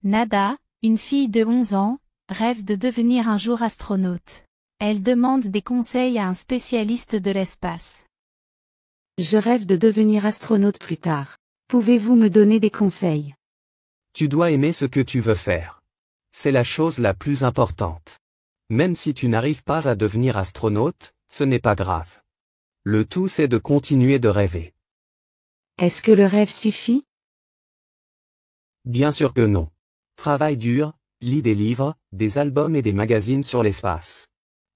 Nada, une fille de 11 ans, rêve de devenir un jour astronaute. Elle demande des conseils à un spécialiste de l'espace. Je rêve de devenir astronaute plus tard. Pouvez-vous me donner des conseils? Tu dois aimer ce que tu veux faire. C'est la chose la plus importante. Même si tu n'arrives pas à devenir astronaute, ce n'est pas grave. Le tout c'est de continuer de rêver. Est-ce que le rêve suffit? Bien sûr que non. Travaille dur, lis des livres, des albums et des magazines sur l'espace.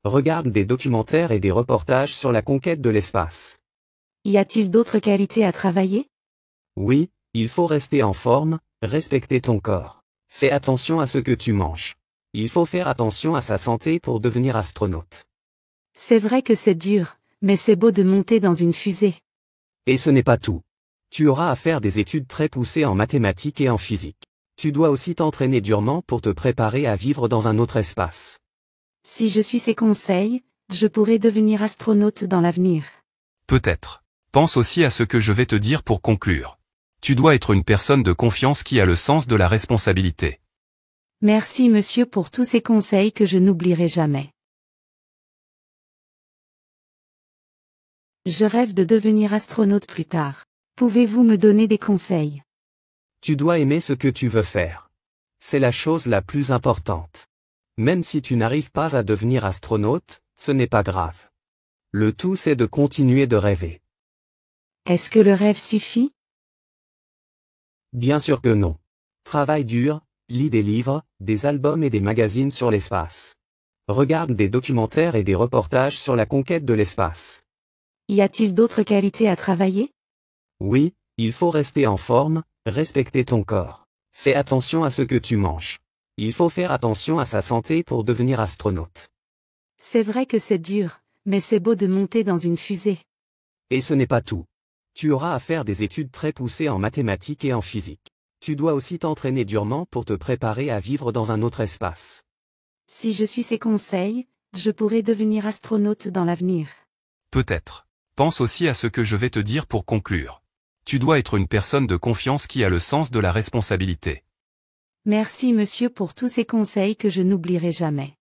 Regarde des documentaires et des reportages sur la conquête de l'espace. Y a-t-il d'autres qualités à travailler? Oui, il faut rester en forme, respecter ton corps. Fais attention à ce que tu manges. Il faut faire attention à sa santé pour devenir astronaute. C'est vrai que c'est dur, mais c'est beau de monter dans une fusée. Et ce n'est pas tout. Tu auras à faire des études très poussées en mathématiques et en physique. Tu dois aussi t'entraîner durement pour te préparer à vivre dans un autre espace. Si je suis ces conseils, je pourrai devenir astronaute dans l'avenir. Peut-être. Pense aussi à ce que je vais te dire pour conclure. Tu dois être une personne de confiance qui a le sens de la responsabilité. Merci monsieur pour tous ces conseils que je n'oublierai jamais. Je rêve de devenir astronaute plus tard. Pouvez-vous me donner des conseils? Tu dois aimer ce que tu veux faire. C'est la chose la plus importante. Même si tu n'arrives pas à devenir astronaute, ce n'est pas grave. Le tout c'est de continuer de rêver. Est-ce que le rêve suffit? Bien sûr que non. Travaille dur, lis des livres, des albums et des magazines sur l'espace. Regarde des documentaires et des reportages sur la conquête de l'espace. Y a-t-il d'autres qualités à travailler? Oui, il faut rester en forme, respecter ton corps. Fais attention à ce que tu manges. Il faut faire attention à sa santé pour devenir astronaute. C'est vrai que c'est dur, mais c'est beau de monter dans une fusée. Et ce n'est pas tout. Tu auras à faire des études très poussées en mathématiques et en physique. Tu dois aussi t'entraîner durement pour te préparer à vivre dans un autre espace. Si je suis ces conseils, je pourrai devenir astronaute dans l'avenir. Peut-être. Pense aussi à ce que je vais te dire pour conclure. Tu dois être une personne de confiance qui a le sens de la responsabilité. Merci monsieur pour tous ces conseils que je n'oublierai jamais.